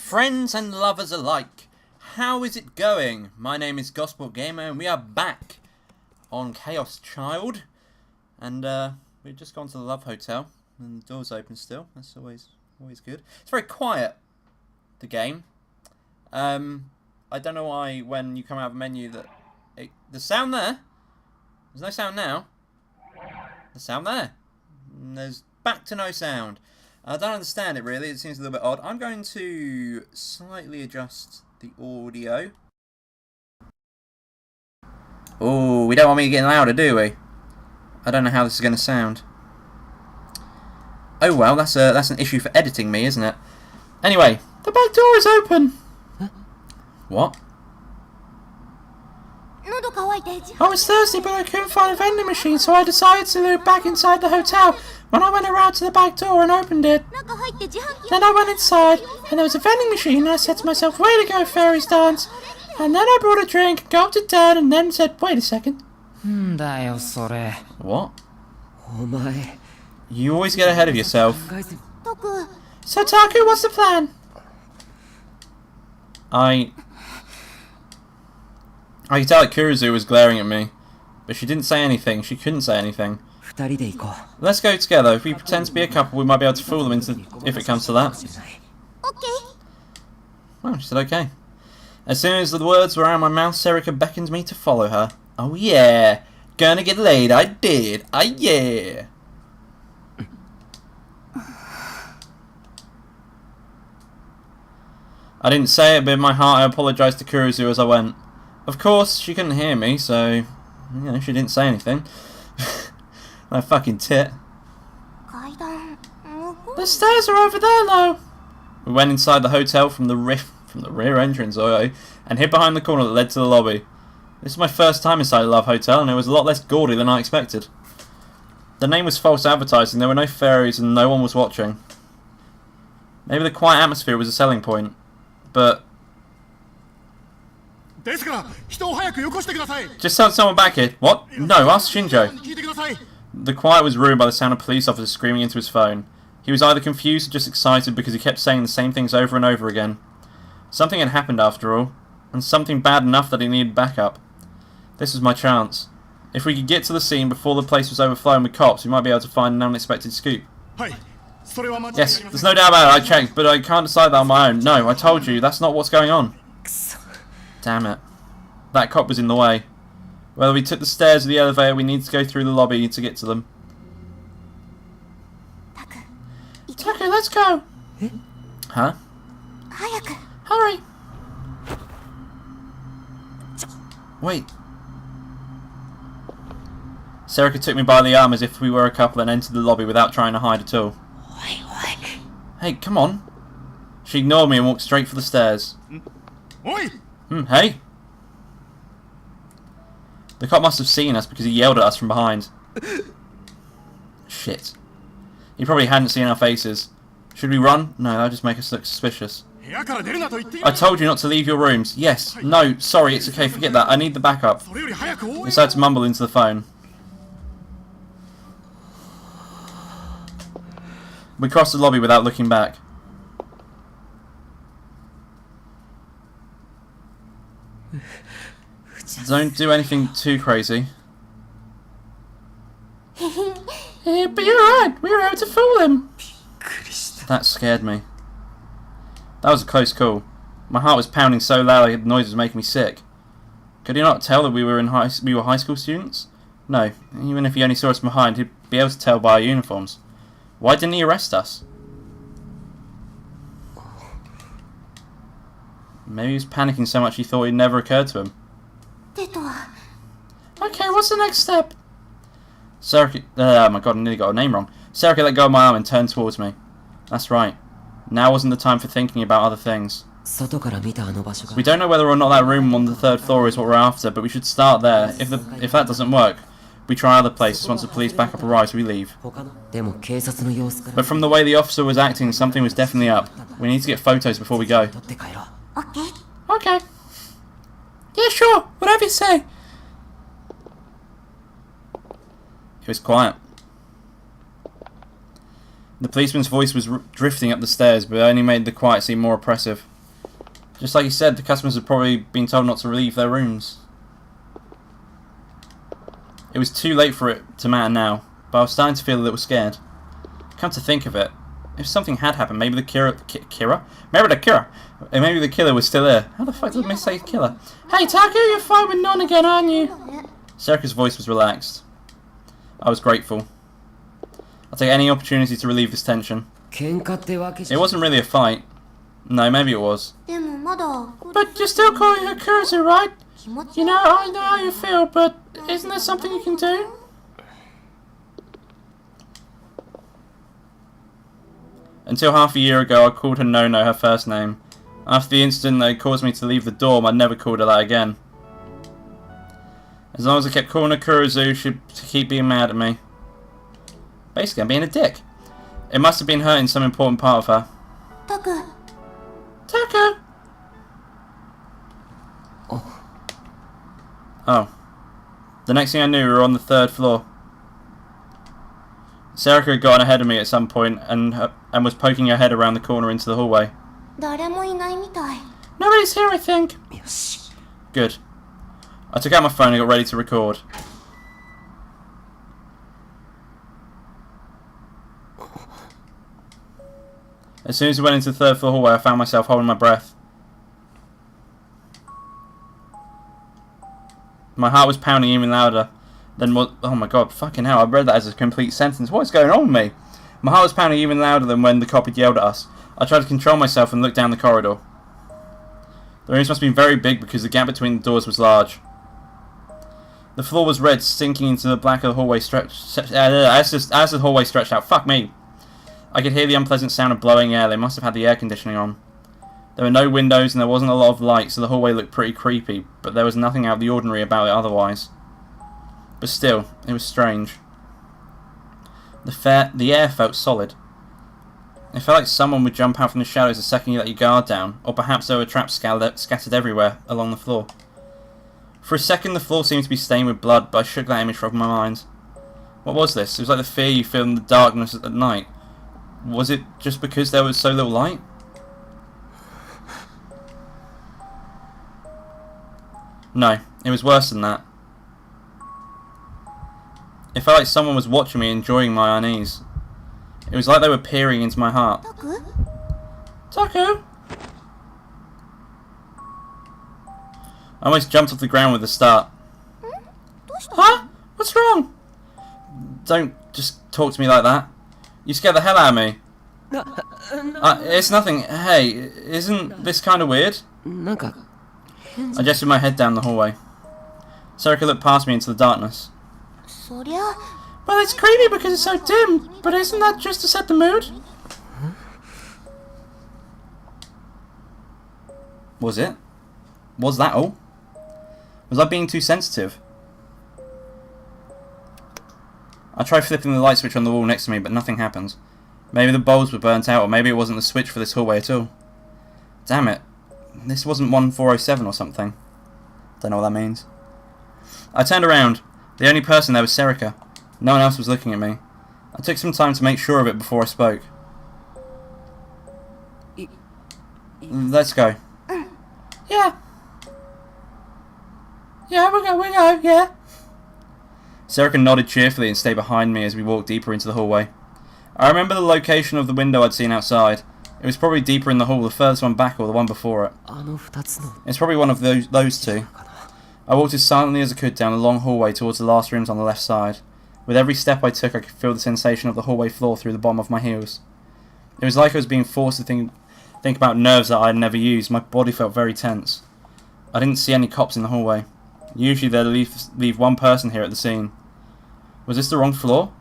Friends and lovers alike, how is it going? My name is Gospel Gamer and we are back on Chaos Child. And we've just gone to the Love Hotel and the door's open still. That's always good. It's very quiet, the game. I don't know why when you come out of a menu that... the sound there? There's no sound now. The sound there. And there's back to no sound. I don't understand it really, it seems a little bit odd. I'm going to slightly adjust the audio. Oh, we don't want me getting louder, do we? I don't know how this is going to sound. Oh well, that's an issue for editing me, isn't it? Anyway, the back door is open. Huh? What? I was thirsty, but I couldn't find a vending machine, so I decided to loop back inside the hotel. When I went around to the back door and opened it, then I went inside, and there was a vending machine, and I said to myself, way to go, fairies dance. And then I brought a drink, gulped it down, and then said, wait a second. What? You always get ahead of yourself. So Taku, what's the plan? I could tell that Kuruzu was glaring at me, but she didn't say anything. She couldn't say anything. Let's go together. If we pretend to be a couple, we might be able to fool them into, if it comes to that. Okay. Well, she said okay. As soon as the words were out of my mouth, Serika beckoned me to follow her. Oh yeah, gonna get laid. I did. Oh yeah. I didn't say it, but in my heart I apologised to Kuruzu as I went. Of course, she couldn't hear me, so you know, she didn't say anything. My fucking tit. The stairs are over there, though. We went inside the hotel from the rear entrance, and hid behind the corner that led to the lobby. This is my first time inside a Love Hotel, and it was a lot less gaudy than I expected. The name was false advertising. There were no fairies, and no one was watching. Maybe the quiet atmosphere was a selling point, but just send someone back here. What? No, ask Shinjo. The quiet was ruined by the sound of police officers screaming into his phone. He was either confused or just excited because he kept saying the same things over and over again. Something had happened after all, and something bad enough that he needed backup. This was my chance. If we could get to the scene before the place was overflowing with cops, we might be able to find an unexpected scoop. Yes, there's no doubt about it, I checked, but I can't decide that on my own. No, I told you, that's not what's going on. Damn it. That cop was in the way. Whether we took the stairs or the elevator, we need to go through the lobby to get to them. Taku, let's go! Huh? Hurry! Wait. Serika took me by the arm as if we were a couple and entered the lobby without trying to hide at all. Hey, come on. She ignored me and walked straight for the stairs. Hey! The cop must have seen us because he yelled at us from behind. Shit. He probably hadn't seen our faces. Should we run? No, that would just make us look suspicious. I told you not to leave your rooms. Yes. No, sorry, it's okay, forget that. I need the backup. He decided to mumble into the phone. We crossed the lobby without looking back. Don't do anything too crazy. Yeah, but you're right. We were able to fool him. That scared me. That was a close call. My heart was pounding so loud the noise was making me sick. Could he not tell that we were high school students? No. Even if he only saw us from behind, he'd be able to tell by our uniforms. Why didn't he arrest us? Maybe he was panicking so much he thought it never occurred to him. Okay, what's the next step? Serika, oh my god, I nearly got her name wrong. Serika let go of my arm and turned towards me. That's right. Now wasn't the time for thinking about other things. We don't know whether or not that room on the 3rd floor is what we're after, but we should start there. If that doesn't work, we try other places. Once the police backup arrives, we leave. But from the way the officer was acting, something was definitely up. We need to get photos before we go. Okay. Yeah, sure. Whatever you say. It was quiet. The policeman's voice was drifting up the stairs, but it only made the quiet seem more oppressive. Just like he said, the customers had probably been told not to leave their rooms. It was too late for it to matter now, but I was starting to feel a little scared. Come to think of it, if something had happened, maybe the killer was still here. How the fuck did I say killer? Hey Taku, you're fine with Non again, aren't you? Serika's voice was relaxed. I was grateful. I'll take any opportunity to relieve this tension. It wasn't really a fight. No, maybe it was. But you're still calling her Kurusu, right? You know, I know how you feel, but isn't there something you can do? Until half a year ago, I called her Nono her first name. After the incident that caused me to leave the dorm, I never called her that again. As long as I kept calling her Kurusu, she'd keep being mad at me. Basically, I'm being a dick. It must have been hurting some important part of her. Taku! Oh. The next thing I knew, we were on the 3rd floor. Serika had gotten ahead of me at some point and was poking her head around the corner into the hallway. Nobody's here, I think. Good. I took out my phone and got ready to record. As soon as we went into the 3rd floor hallway, I found myself holding my breath. My heart was pounding even louder than what... Oh my god, fucking hell, I read that as a complete sentence. What is going on with me? My heart was pounding even louder than when the cop had yelled at us. I tried to control myself and look down the corridor. The rooms must have been very big because the gap between the doors was large. The floor was red, sinking into the black of the hallway as the hallway stretched out. Fuck me. I could hear the unpleasant sound of blowing air. They must have had the air conditioning on. There were no windows and there wasn't a lot of light, so the hallway looked pretty creepy, but there was nothing out of the ordinary about it otherwise. But still, it was strange. The air felt solid. It felt like someone would jump out from the shadows the second you let your guard down, or perhaps there were traps scattered everywhere along the floor. For a second the floor seemed to be stained with blood, but I shook that image from my mind. What was this? It was like the fear you feel in the darkness at night. Was it just because there was so little light? No, it was worse than that. It felt like someone was watching me, enjoying my unease. It was like they were peering into my heart. Taku! I almost jumped off the ground with a start. Huh? What's wrong? Don't just talk to me like that. You scared the hell out of me. It's nothing. Hey, isn't this kind of weird? I gestured my head down the hallway. Serika looked past me into the darkness. Well, it's creepy because it's so dim, but isn't that just to set the mood? Was it? Was that all? Was I being too sensitive? I tried flipping the light switch on the wall next to me, but nothing happened. Maybe the bulbs were burnt out, or maybe it wasn't the switch for this hallway at all. Damn it. This wasn't 1407 or something. Don't know what that means. I turned around. The only person there was Serika. No one else was looking at me. I took some time to make sure of it before I spoke. Let's go. Yeah. Yeah, we go, yeah. Serika nodded cheerfully and stayed behind me as we walked deeper into the hallway. I remember the location of the window I'd seen outside. It was probably deeper in the hall, the furthest one back or the one before it. It's probably one of those two. I walked as silently as I could down the long hallway towards the last rooms on the left side. With every step I took, I could feel the sensation of the hallway floor through the bottom of my heels. It was like I was being forced to think about nerves that I had never used. My body felt very tense. I didn't see any cops in the hallway. Usually they'd leave one person here at the scene. Was this the wrong floor?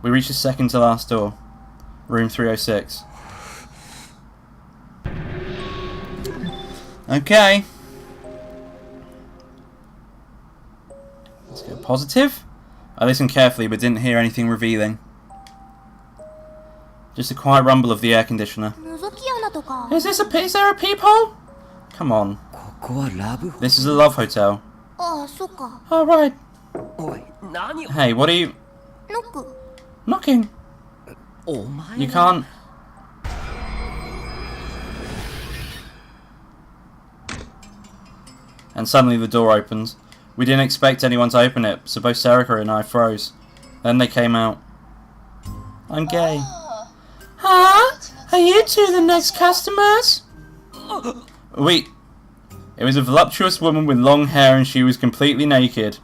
We reached the second to last door. Room 306. Okay. Let's go positive. I listened carefully but didn't hear anything revealing. Just a quiet rumble of the air conditioner. Is there a peephole? Come on. This is a love hotel. Oh, right. Hey, what are you... Knocking. You can't... and suddenly the door opened. We didn't expect anyone to open it, so both Serica and I froze. Then they came out. I'm gay. Huh? Are you two the next customers? Wait. It was a voluptuous woman with long hair and she was completely naked.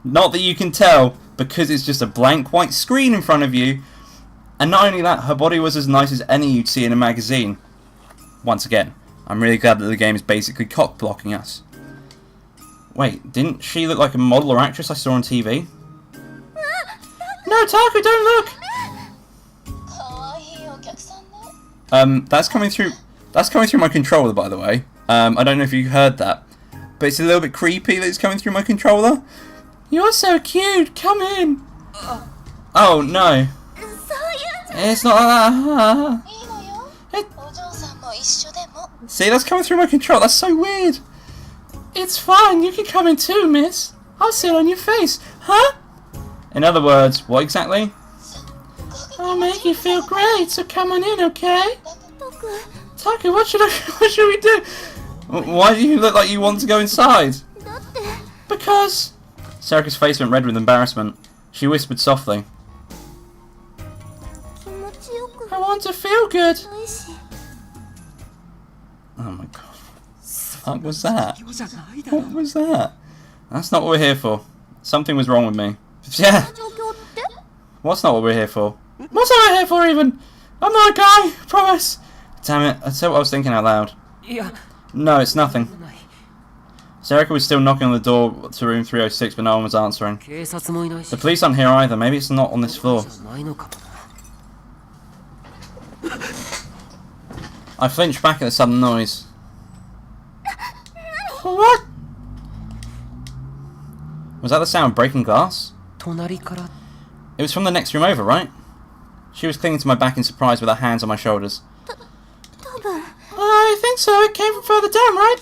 Not that you can tell, because it's just a blank white screen in front of you. And not only that, her body was as nice as any you'd see in a magazine. Once again, I'm really glad that the game is basically cock-blocking us. Wait, didn't she look like a model or actress I saw on TV? No, Taku, don't look! That's coming through my controller, by the way. I don't know if you heard that. But it's a little bit creepy that it's coming through my controller. You're so cute, come in! Oh, no. It's not like that. See, that's coming through my controller, that's so weird. It's fine, you can come in too, miss. I'll sit on your face, huh? In other words, what exactly? I'll make you feel great, so come on in, okay? Taku, what should we do? Why do you look like you want to go inside? Because... Serica's face went red with embarrassment. She whispered softly. I want to feel good. Oh my god. What was that? What was that? That's not what we're here for. Something was wrong with me. Yeah. What's not what we're here for? What's not what we're here for even? I'm not a guy, promise. Damn it, I said what I was thinking out loud. No, it's nothing. Serica was still knocking on the door to room 306, but no one was answering. The police aren't here either. Maybe it's not on this floor. I flinched back at the sudden noise. What? Was that the sound of breaking glass? It was from the next room over, right? She was clinging to my back in surprise with her hands on my shoulders. I think so. It came from further down, right?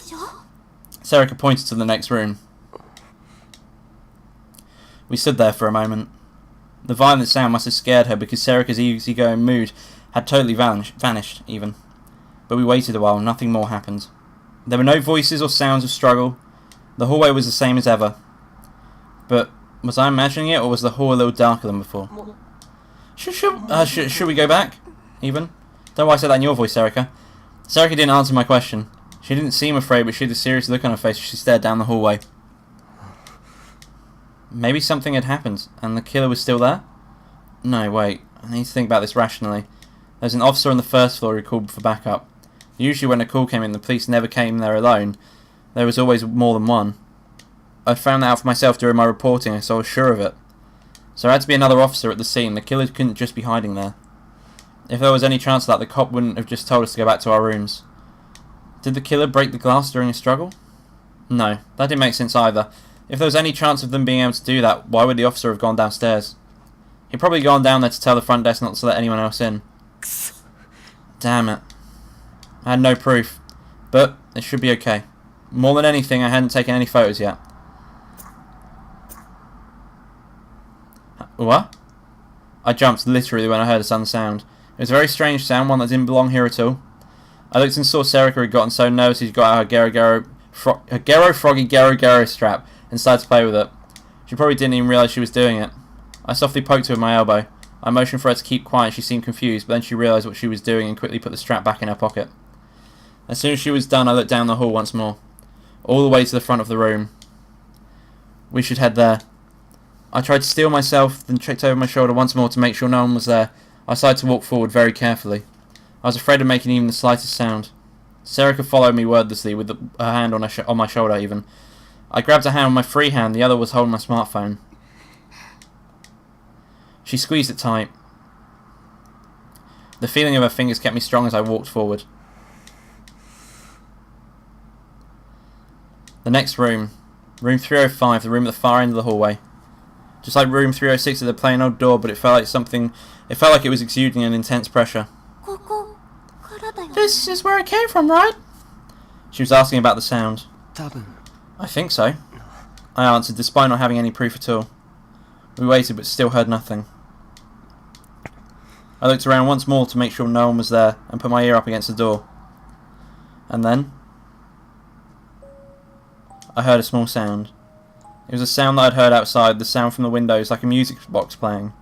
Serica pointed to the next room. We stood there for a moment. The violent sound must have scared her because Serica's easygoing mood had totally vanished, even. But we waited a while and nothing more happened. There were no voices or sounds of struggle. The hallway was the same as ever. But was I imagining it, or was the hall a little darker than before? Should we go back? Even? Don't know why I said that in your voice, Serica. Serica didn't answer my question. She didn't seem afraid, but she had a serious look on her face as she stared down the hallway. Maybe something had happened, and the killer was still there? No, wait. I need to think about this rationally. There's an officer on the first floor who called for backup. Usually when a call came in, the police never came there alone. There was always more than one. I found that out for myself during my reporting, so I was sure of it. So there had to be another officer at the scene. The killer couldn't just be hiding there. If there was any chance of that, the cop wouldn't have just told us to go back to our rooms. Did the killer break the glass during a struggle? No, that didn't make sense either. If there was any chance of them being able to do that, why would the officer have gone downstairs? He'd probably gone down there to tell the front desk not to let anyone else in. Damn it. I had no proof. But it should be okay. More than anything, I hadn't taken any photos yet. What? I jumped literally when I heard a sudden sound. It was a very strange sound, one that didn't belong here at all. I looked and saw Serica had gotten so nervous she'd got out her Gero Froggy Gero strap and started to play with it. She probably didn't even realise she was doing it. I softly poked her with my elbow. I motioned for her to keep quiet. She seemed confused, but then she realised what she was doing and quickly put the strap back in her pocket. As soon as she was done, I looked down the hall once more, all the way to the front of the room. We should head there. I tried to steel myself, then checked over my shoulder once more to make sure no one was there. I started to walk forward very carefully. I was afraid of making even the slightest sound. Serica followed me wordlessly with her hand on my shoulder even. I grabbed her hand with my free hand, the other was holding my smartphone. She squeezed it tight. The feeling of her fingers kept me strong as I walked forward. The next room. Room 305, the room at the far end of the hallway. Just like room 306 had a plain old door, but it felt like it was exuding an intense pressure. This is where it came from, right? She was asking about the sound. I think so. I answered, despite not having any proof at all. We waited, but still heard nothing. I looked around once more to make sure no one was there, and put my ear up against the door. And then... I heard a small sound. It was a sound that I'd heard outside, the sound from the windows, like a music box playing.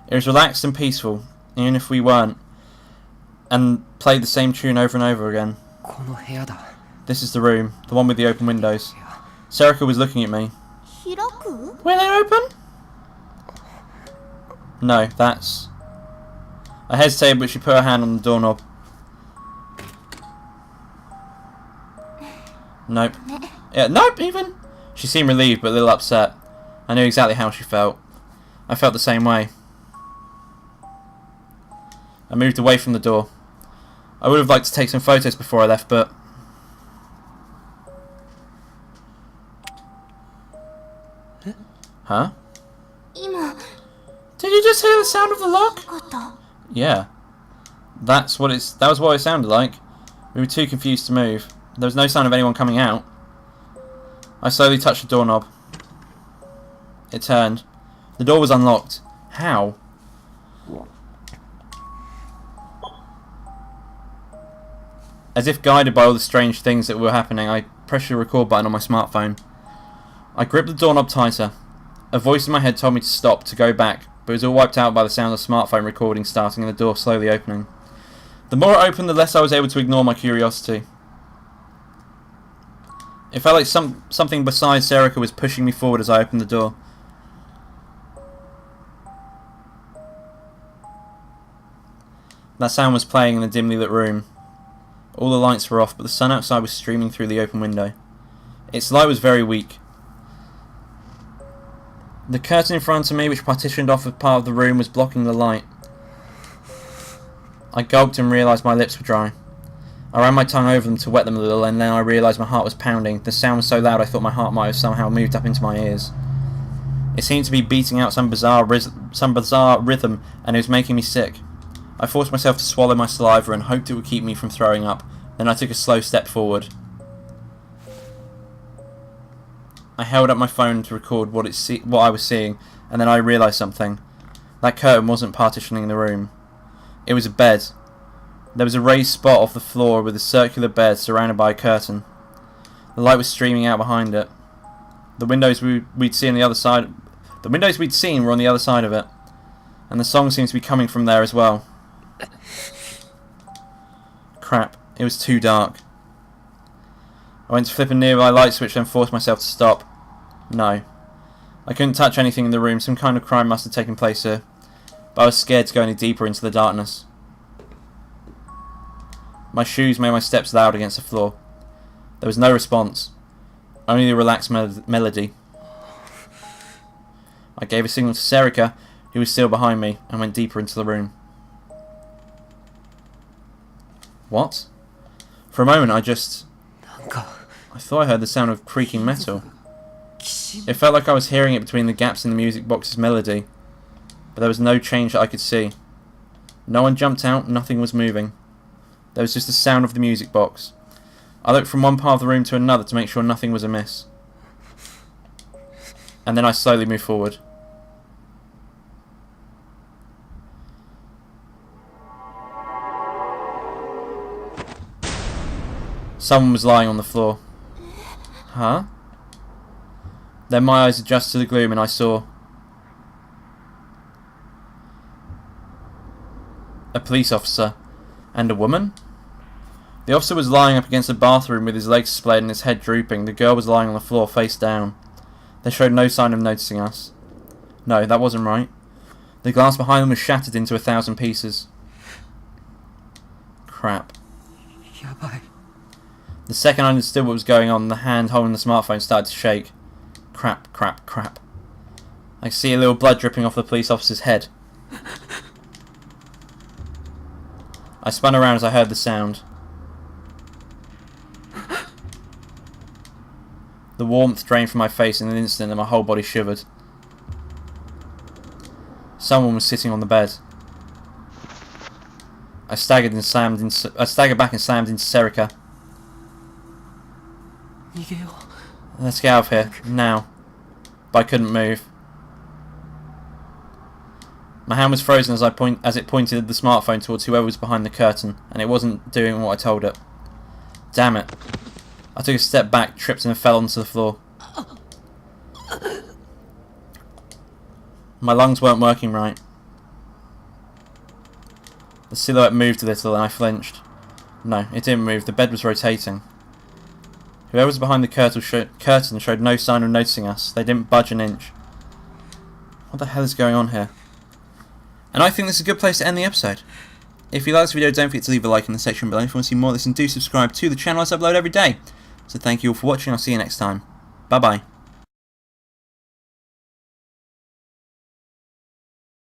It was relaxed and peaceful, even if we weren't, and played the same tune over and over again. This is the room, the one with the open windows. Serika was looking at me. Were they open? No, that's... I hesitated, but she put her hand on the doorknob. Nope. Yeah, nope, even. She seemed relieved, but a little upset. I knew exactly how she felt. I felt the same way. I moved away from the door. I would have liked to take some photos before I left, but... Huh? Did you just hear the sound of the lock? Yeah. That was what it sounded like. We were too confused to move. There was no sign of anyone coming out. I slowly touched the doorknob. It turned. The door was unlocked. How? As if guided by all the strange things that were happening, I pressed the record button on my smartphone. I gripped the doorknob tighter. A voice in my head told me to stop, to go back, but it was all wiped out by the sound of the smartphone recording starting and the door slowly opening. The more it opened, the less I was able to ignore my curiosity. It felt like something besides Serika was pushing me forward as I opened the door. That sound was playing in the dimly lit room. All the lights were off, but the sun outside was streaming through the open window. Its light was very weak. The curtain in front of me, which partitioned off a part of the room, was blocking the light. I gulped and realised my lips were dry. I ran my tongue over them to wet them a little, and then I realised my heart was pounding. The sound was so loud I thought my heart might have somehow moved up into my ears. It seemed to be beating out some bizarre rhythm, and it was making me sick. I forced myself to swallow my saliva and hoped it would keep me from throwing up. Then I took a slow step forward. I held up my phone to record what I was seeing, and then I realised something. That curtain wasn't partitioning the room. It was a bed. There was a raised spot off the floor with a circular bed surrounded by a curtain. The light was streaming out behind it. The windows we'd seen on the other side. The windows we'd seen were on the other side of it, and the song seemed to be coming from there as well. Crap! It was too dark. I went to flip a nearby light switch and forced myself to stop. No. I couldn't touch anything in the room. Some kind of crime must have taken place here. But I was scared to go any deeper into the darkness. My shoes made my steps loud against the floor. There was no response. Only the relaxed melody. I gave a signal to Serika, who was still behind me, and went deeper into the room. What? For a moment I thought I heard the sound of creaking metal. It felt like I was hearing it between the gaps in the music box's melody, but there was no change that I could see. No one jumped out, nothing was moving. There was just the sound of the music box. I looked from one part of the room to another to make sure nothing was amiss. And then I slowly moved forward. Someone was lying on the floor. Huh? Then my eyes adjusted to the gloom and I saw a police officer and a woman. The officer was lying up against the bathroom with his legs splayed and his head drooping. The girl was lying on the floor face down. They showed no sign of noticing us. No, that wasn't right. The glass behind them was shattered into 1,000 pieces. Crap. The second I understood what was going on, the hand holding the smartphone started to shake. Crap, crap, crap. I could see a little blood dripping off the police officer's head. I spun around as I heard the sound. The warmth drained from my face in an instant and my whole body shivered. Someone was sitting on the bed. I staggered back and slammed into Serika. Let's get out of here, now. But I couldn't move. My hand was frozen as it pointed the smartphone towards whoever was behind the curtain, and it wasn't doing what I told it. Damn it. I took a step back, tripped and fell onto the floor. My lungs weren't working right. The silhouette moved a little and I flinched. No, it didn't move. The bed was rotating. Whoever was behind the curtain showed no sign of noticing us. They didn't budge an inch. What the hell is going on here? And I think this is a good place to end the episode. If you like this video, don't forget to leave a like in the section below. If you want to see more of this, and do subscribe to the channel as I upload every day. So thank you all for watching. I'll see you next time. Bye bye.